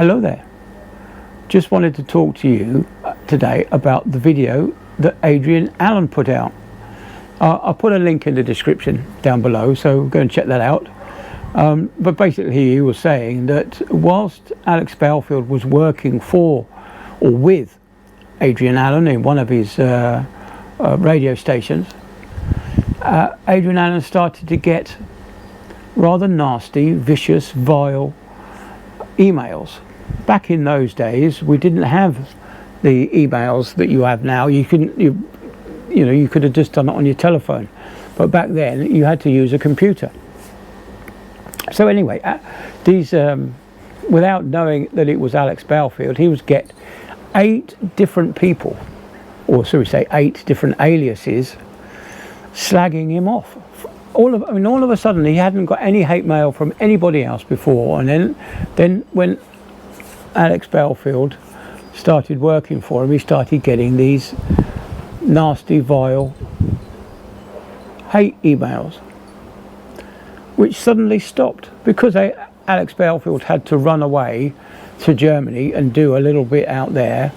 Hello there. Just wanted to talk to you today about the video that Adrian Allen put out. I'll put a link in the description down below, so go and check that out. But basically he was saying that whilst Alex Belfield was working for or with Adrian Allen in one of his radio stations, Adrian Allen started to get rather nasty, vicious, vile emails. Back in those days, we didn't have the emails that you have now. You could have just done it on your telephone, but back then you had to use a computer. So anyway, these without knowing that it was Alex Belfield, he would get 8 different people, or so we say 8 different aliases, slagging him off. All of a sudden he hadn't got any hate mail from anybody else before, and then when Alex Belfield started working for him, he started getting these nasty, vile hate emails, which suddenly stopped because Alex Belfield had to run away to Germany and do a little bit out there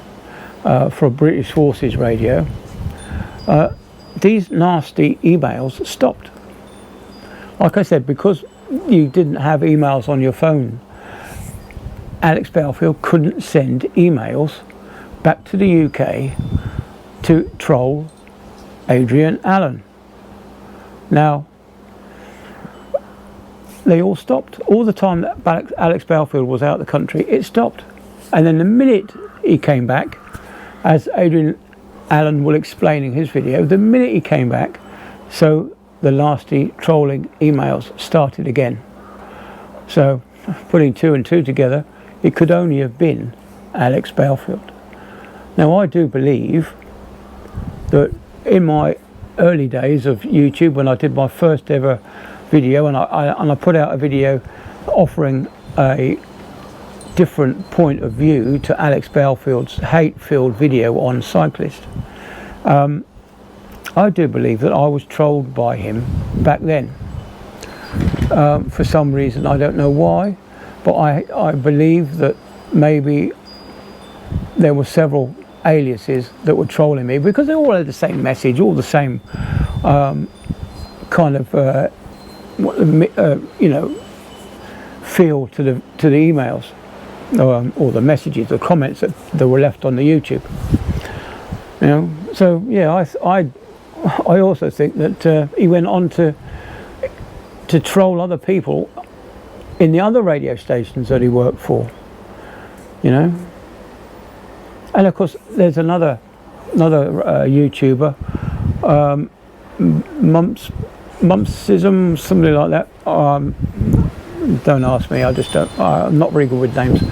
for British Forces Radio. These nasty emails stopped. Like I said, because you didn't have emails on your phone, Alex Belfield couldn't send emails back to the UK to troll Adrian Allen. Now, they all stopped. All the time that Alex Belfield was out of the country, it stopped. And then the minute he came back, as Adrian Allen will explain in his video, the minute he came back, so the nasty trolling emails started again. So, putting 2 and 2 together, it could only have been Alex Belfield. Now, I do believe that in my early days of YouTube, when I did my first ever video, and I put out a video offering a different point of view to Alex Belfield's hate-filled video on cyclist, I do believe that I was trolled by him back then. For some reason, I don't know why, but I believe that maybe there were several aliases that were trolling me, because they all had the same message, all the same kind of feel to the emails, or the messages, the comments that were left on the YouTube. So yeah, I also think that he went on to troll other people in the other radio stations that he worked for, and of course there's another YouTuber, Mumpsimus, something like that. Don't ask me, I just don't. I'm not very good with names.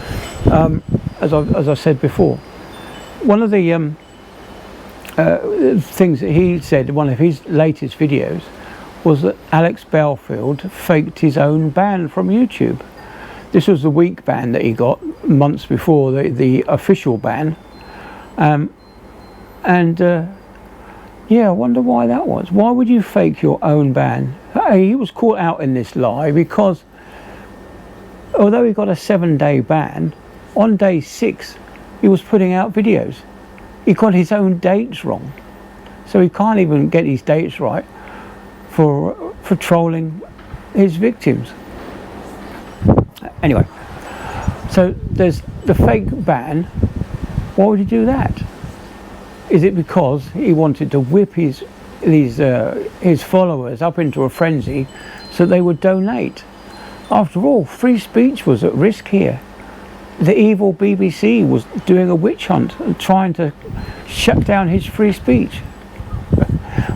As I said before, one of the things that he said in one of his latest videos was that Alex Belfield faked his own ban from YouTube. This was the week ban that he got months before the official ban, yeah, I wonder why that was. Why would you fake your own ban? He was caught out in this lie because although he got a 7-day ban, on day 6 he was putting out videos. He got his own dates wrong, so he can't even get his dates right for trolling his victims. Anyway, so there's the fake ban. Why would he do that? Is it because he wanted to whip his followers up into a frenzy so they would donate? After all, free speech was at risk here. The evil BBC was doing a witch hunt and trying to shut down his free speech.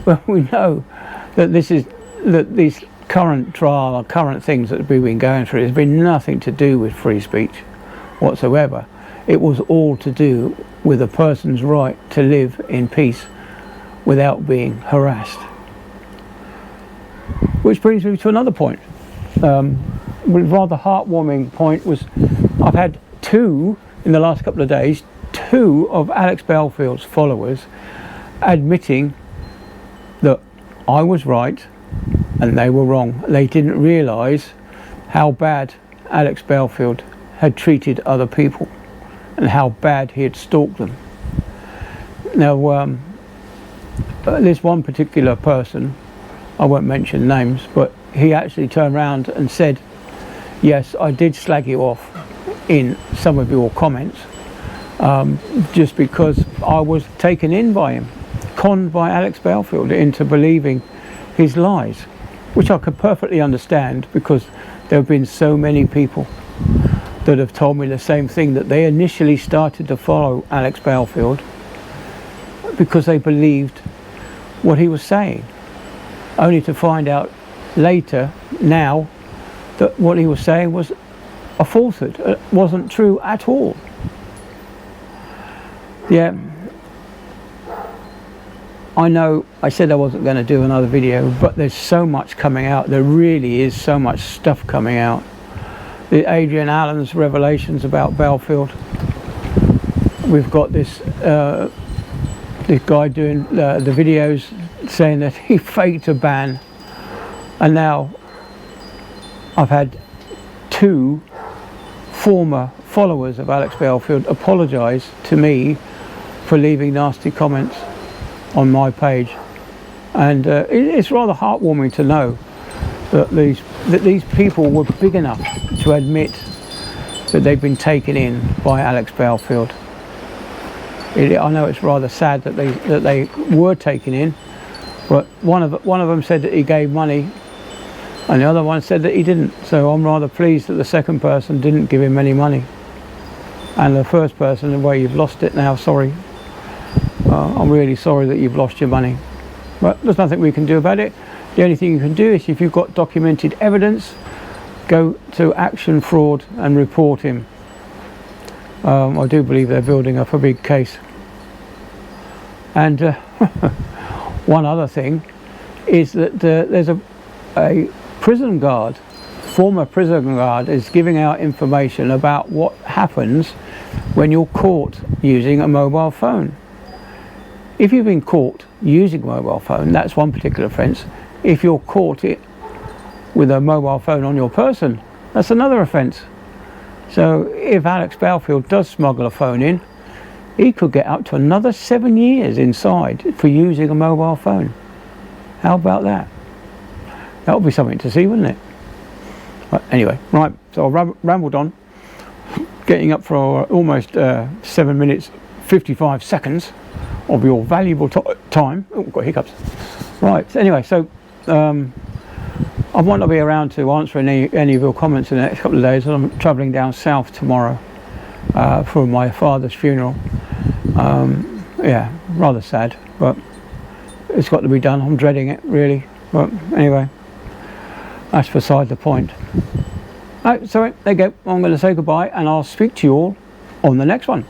Well, we know that these current trial or current things that we've been going through has been nothing to do with free speech whatsoever. It was all to do with a person's right to live in peace without being harassed. Which brings me to another point. A rather heartwarming point was, I've had 2 in the last couple of days, 2 of Alex Belfield's followers admitting that I was right and they were wrong. They didn't realise how bad Alex Belfield had treated other people and how bad he had stalked them. Now, there's one particular person, I won't mention names, but he actually turned around and said, yes, I did slag you off in some of your comments, just because I was taken in by him, conned by Alex Belfield into believing his lies, which I could perfectly understand, because there have been so many people that have told me the same thing, that they initially started to follow Alex Belfield because they believed what he was saying, only to find out later, now, that what he was saying was a falsehood. It wasn't true at all. Yeah, I know I said I wasn't going to do another video, but there's so much coming out. There really is so much stuff coming out. The Adrian Allen's revelations about Belfield. We've got this this guy doing the videos saying that he faked a ban, and now I've had 2 former followers of Alex Belfield apologise to me for leaving nasty comments on my page, and it's rather heartwarming to know that these people were big enough to admit that they've been taken in by Alex Belfield. I know it's rather sad that they were taken in, but one of them said that he gave money, and the other one said that he didn't. So I'm rather pleased that the second person didn't give him any money, and the first person, well, you've lost it now, sorry. I'm really sorry that you've lost your money, but there's nothing we can do about it. The only thing you can do is, if you've got documented evidence, go to Action Fraud and report him. I do believe they're building up a big case. And one other thing is that there's a prison guard, former prison guard, is giving out information about what happens when you're caught using a mobile phone. If you've been caught using a mobile phone, that's one particular offence. If you're caught with a mobile phone on your person, that's another offence. So if Alex Belfield does smuggle a phone in, he could get up to another 7 years inside for using a mobile phone. How about that? That would be something to see, wouldn't it? But anyway, right, so I rambled on, getting up for almost 7 minutes 55 seconds of your valuable time. Oh, got hiccups. Right, anyway, so I might not be around to answer any of your comments in the next couple of days. I'm travelling down south tomorrow for my father's funeral. Yeah, rather sad, but it's got to be done. I'm dreading it, really. But anyway, that's beside the point. Right, so there you go. I'm going to say goodbye, and I'll speak to you all on the next one.